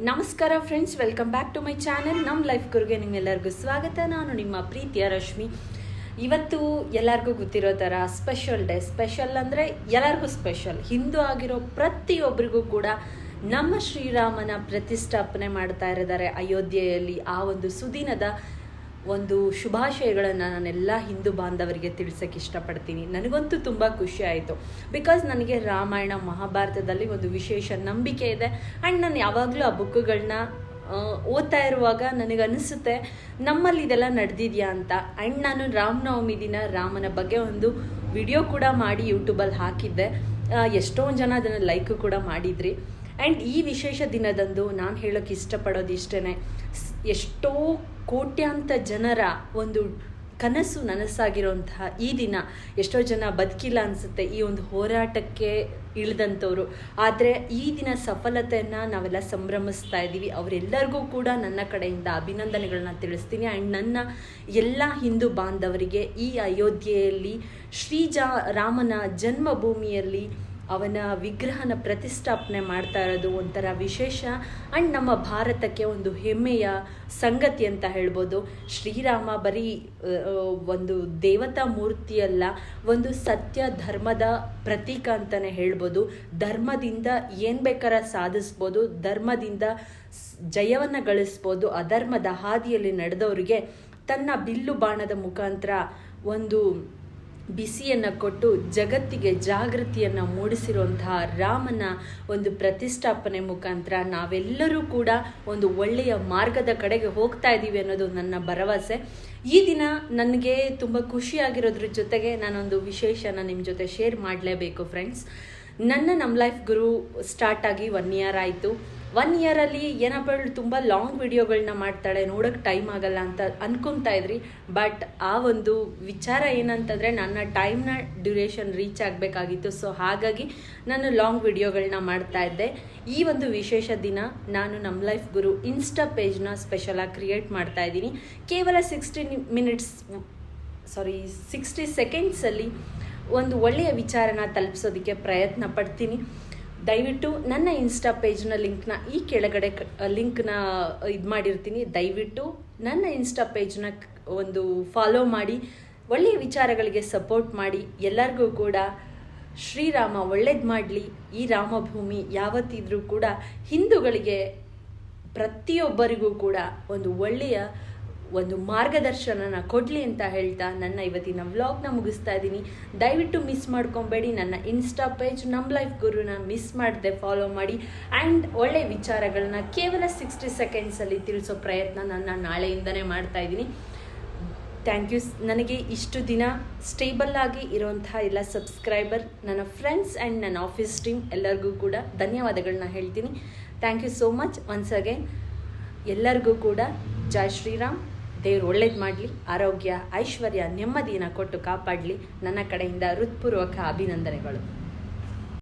ನಮಸ್ಕಾರ friends, welcome back to my channel. ನಮ್ಮ life ಗುರುಗೆ ನಿಮ್ಮೆಲ್ಲರಿಗೂ ಸ್ವಾಗತ. ನಾನು ನಿಮ್ಮ ಪ್ರೀತಿಯ ರಶ್ಮಿ. ಇವತ್ತು ಎಲ್ಲರಿಗೂ ಗೊತ್ತಿರೋ ಥರ ಸ್ಪೆಷಲ್ ಅಂದರೆ ಎಲ್ಲರಿಗೂ ಸ್ಪೆಷಲ್. ಹಿಂದೂ ಆಗಿರೋ ಪ್ರತಿಯೊಬ್ಬರಿಗೂ ಕೂಡ ನಮ್ಮ ಶ್ರೀರಾಮನ ಪ್ರತಿಷ್ಠಾಪನೆ ಮಾಡ್ತಾ ಇದ್ದಾರೆ ಅಯೋಧ್ಯೆಯಲ್ಲಿ. ಆ ಒಂದು ಸುದಿನದ ಒಂದು ಶುಭಾಶಯಗಳನ್ನು ನಾನೆಲ್ಲ ಹಿಂದೂ ಬಾಂಧವರಿಗೆ ತಿಳಿಸೋಕ್ಕೆ ಇಷ್ಟಪಡ್ತೀನಿ. ನನಗಂತೂ ತುಂಬ ಖುಷಿ ಆಯಿತು. ಬಿಕಾಸ್ ನನಗೆ ರಾಮಾಯಣ ಮಹಾಭಾರತದಲ್ಲಿ ಒಂದು ವಿಶೇಷ ನಂಬಿಕೆ ಇದೆ. ಆ್ಯಂಡ್ ನಾನು ಯಾವಾಗಲೂ ಆ ಬುಕ್ಗಳನ್ನ ಓದ್ತಾ ಇರುವಾಗ ನನಗನ್ನಿಸುತ್ತೆ ನಮ್ಮಲ್ಲಿ ಇದೆಲ್ಲ ನಡೆದಿದೆಯಾ ಅಂತ. ಆ್ಯಂಡ್ ನಾನು ರಾಮನವಮಿ ದಿನ ರಾಮನ ಬಗ್ಗೆ ಒಂದು ವಿಡಿಯೋ ಕೂಡ ಮಾಡಿ ಯೂಟ್ಯೂಬಲ್ಲಿ ಹಾಕಿದ್ದೆ. ಎಷ್ಟೊಂದು ಜನ ಅದನ್ನು ಲೈಕ್ ಕೂಡ ಮಾಡಿದ್ರಿ. ಆ್ಯಂಡ್ ಈ ವಿಶೇಷ ದಿನದಂದು ನಾನು ಹೇಳೋಕ್ಕೆ ಇಷ್ಟಪಡೋದು ಇಷ್ಟೇ, ಎಷ್ಟೋ ಕೋಟ್ಯಾಂತ ಜನರ ಒಂದು ಕನಸು ನನಸಾಗಿರೋಂತಹ ಈ ದಿನ ಎಷ್ಟೋ ಜನ ಬದುಕಿಲ್ಲ ಅನಿಸುತ್ತೆ ಈ ಒಂದು ಹೋರಾಟಕ್ಕೆ ಇಳಿದಂಥವ್ರು. ಆದರೆ ಈ ದಿನ ಸಫಲತೆಯನ್ನು ನಾವೆಲ್ಲ ಸಂಭ್ರಮಿಸ್ತಾ ಇದ್ದೀವಿ. ಅವರೆಲ್ಲರಿಗೂ ಕೂಡ ನನ್ನ ಕಡೆಯಿಂದ ಅಭಿನಂದನೆಗಳನ್ನ ತಿಳಿಸ್ತೀನಿ. ಆ್ಯಂಡ್ ನನ್ನ ಎಲ್ಲ ಹಿಂದೂ ಬಾಂಧವರಿಗೆ ಈ ಅಯೋಧ್ಯೆಯಲ್ಲಿ ರಾಮನ ಜನ್ಮಭೂಮಿಯಲ್ಲಿ ಅವನ ವಿಗ್ರಹನ ಪ್ರತಿಷ್ಠಾಪನೆ ಮಾಡ್ತಾ ಇರೋದು ಒಂಥರ ವಿಶೇಷ. ಆ್ಯಂಡ್ ನಮ್ಮ ಭಾರತಕ್ಕೆ ಒಂದು ಹೆಮ್ಮೆಯ ಸಂಗತಿ ಅಂತ ಹೇಳ್ಬೋದು. ಶ್ರೀರಾಮ ಬರೀ ಒಂದು ದೇವತಾ ಮೂರ್ತಿಯಲ್ಲ, ಒಂದು ಸತ್ಯ ಧರ್ಮದ ಪ್ರತೀಕ ಅಂತಲೇ ಹೇಳ್ಬೋದು. ಧರ್ಮದಿಂದ ಏನು ಬೇಕಾರ ಸಾಧಿಸ್ಬೋದು, ಧರ್ಮದಿಂದ ಜಯವನ್ನು ಗಳಿಸ್ಬೋದು. ಅಧರ್ಮದ ಹಾದಿಯಲ್ಲಿ ನಡೆದವರಿಗೆ ತನ್ನ ಬಿಲ್ಲು ಬಾಣದ ಮುಖಾಂತರ ಒಂದು ಬಿಸಿಯನ್ನು ಕೊಟ್ಟು ಜಗತ್ತಿಗೆ ಜಾಗೃತಿಯನ್ನು ಮೂಡಿಸಿರುವಂತಹ ರಾಮನ ಒಂದು ಪ್ರತಿಷ್ಠಾಪನೆ ಮುಖಾಂತರ ನಾವೆಲ್ಲರೂ ಕೂಡ ಒಂದು ಒಳ್ಳೆಯ ಮಾರ್ಗದ ಕಡೆಗೆ ಹೋಗ್ತಾ ಇದ್ದೀವಿ ಅನ್ನೋದು ನನ್ನ ಭರವಸೆ. ಈ ದಿನ ನನಗೆ ತುಂಬ ಖುಷಿಯಾಗಿರೋದ್ರ ಜೊತೆಗೆ ನಾನೊಂದು ವಿಶೇಷನ ನಿಮ್ಮ ಜೊತೆ ಶೇರ್ ಮಾಡಲೇಬೇಕು ಫ್ರೆಂಡ್ಸ್. ನಮ್ಮ ಲೈಫ್ ಗುರು ಸ್ಟಾರ್ಟ್ ಆಗಿ 1 ಇಯರ್ ಆಯಿತು. 1 ಇಯರಲ್ಲಿ ಏನಪ್ಪ ತುಂಬ ಲಾಂಗ್ ವಿಡಿಯೋಗಳನ್ನ ಮಾಡ್ತಾಳೆ, ನೋಡೋಕ್ಕೆ ಟೈಮ್ ಆಗಲ್ಲ ಅಂತ ಅನ್ಕೊತಾ ಇದ್ರಿ. ಬಟ್ ಆ ಒಂದು ವಿಚಾರ ಏನಂತಂದರೆ ನನ್ನ ಟೈಮ್ನ ಡ್ಯೂರೇಷನ್ ರೀಚ್ ಆಗಬೇಕಾಗಿತ್ತು. ಸೊ ಹಾಗಾಗಿ ನಾನು ಲಾಂಗ್ ವಿಡಿಯೋಗಳನ್ನ ಮಾಡ್ತಾ ಇದ್ದೆ. ಈ ಒಂದು ವಿಶೇಷ ದಿನ ನಾನು ನಮ್ಮ ಲೈಫ್ ಗುರು ಇನ್ಸ್ಟಾ ಪೇಜ್ನ ಸ್ಪೆಷಲಾಗಿ ಕ್ರಿಯೇಟ್ ಮಾಡ್ತಾ ಇದ್ದೀನಿ. ಕೇವಲ 60 ಸೆಕೆಂಡ್ಸಲ್ಲಿ ಒಂದು ಒಳ್ಳೆಯ ವಿಚಾರನ ತಲುಪಿಸೋದಕ್ಕೆ ಪ್ರಯತ್ನ ಪಡ್ತೀನಿ. ದಯವಿಟ್ಟು ನನ್ನ ಇನ್ಸ್ಟಾ ಪೇಜ್ನ ಲಿಂಕ್ನ ಈ ಕೆಳಗಡೆ ಲಿಂಕ್ನ ಇದು ಮಾಡಿರ್ತೀನಿ. ದಯವಿಟ್ಟು ನನ್ನ ಇನ್ಸ್ಟಾ ಪೇಜ್ನ ಒಂದು ಫಾಲೋ ಮಾಡಿ, ಒಳ್ಳೆಯ ವಿಚಾರಗಳಿಗೆ ಸಪೋರ್ಟ್ ಮಾಡಿ. ಎಲ್ಲರಿಗೂ ಕೂಡ ಶ್ರೀರಾಮ ಒಳ್ಳೇದು ಮಾಡಲಿ. ಈ ರಾಮಭೂಮಿ ಯಾವತ್ತಿದ್ರೂ ಕೂಡ ಹಿಂದೂಗಳಿಗೆ ಪ್ರತಿಯೊಬ್ಬರಿಗೂ ಕೂಡ ಒಂದು ಒಳ್ಳೆಯ ಒಂದು ಮಾರ್ಗದರ್ಶನನ ಕೊಡಲಿ ಅಂತ ಹೇಳ್ತಾ ನನ್ನ ಇವತ್ತಿನ ವ್ಲಾಗ್ನ ಮುಗಿಸ್ತಾ ಇದ್ದೀನಿ. ದಯವಿಟ್ಟು ಮಿಸ್ ಮಾಡ್ಕೊಬೇಡಿ. ನನ್ನ ಇನ್ಸ್ಟಾ ಪೇಜ್ ನಮ್ಮ ಲೈಫ್ ಗುರುನ ಮಿಸ್ ಮಾಡದೆ ಫಾಲೋ ಮಾಡಿ. ಆ್ಯಂಡ್ ಒಳ್ಳೆಯ ವಿಚಾರಗಳನ್ನ ಕೇವಲ 60 ಸೆಕೆಂಡ್ಸಲ್ಲಿ ತಿಳಿಸೋ ಪ್ರಯತ್ನ ನಾನು ನಾಳೆಯಿಂದನೇ ಮಾಡ್ತಾ ಇದ್ದೀನಿ. Thank you. ನನಗೆ ಇಷ್ಟು ದಿನ ಸ್ಟೇಬಲ್ ಆಗಿ ಇರೋಂತಹ ಎಲ್ಲ ಸಬ್ಸ್ಕ್ರೈಬರ್, ನನ್ನ ಫ್ರೆಂಡ್ಸ್ ಆ್ಯಂಡ್ ನನ್ನ ಆಫೀಸ್ ಟೀಮ್ ಎಲ್ಲರಿಗೂ ಕೂಡ ಧನ್ಯವಾದಗಳನ್ನ ಹೇಳ್ತೀನಿ. Thank you so much once again. ಎಲ್ಲರಿಗೂ ಕೂಡ ಜೈ ಶ್ರೀರಾಮ್. ದೇವರು ಒಳ್ಳೇದು ಮಾಡಲಿ, ಆರೋಗ್ಯ ಐಶ್ವರ್ಯ ನೆಮ್ಮದಿಯನ್ನು ಕೊಟ್ಟು ಕಾಪಾಡಲಿ. ನನ್ನ ಕಡೆಯಿಂದ ಹೃತ್ಪೂರ್ವಕ ಅಭಿನಂದನೆಗಳು.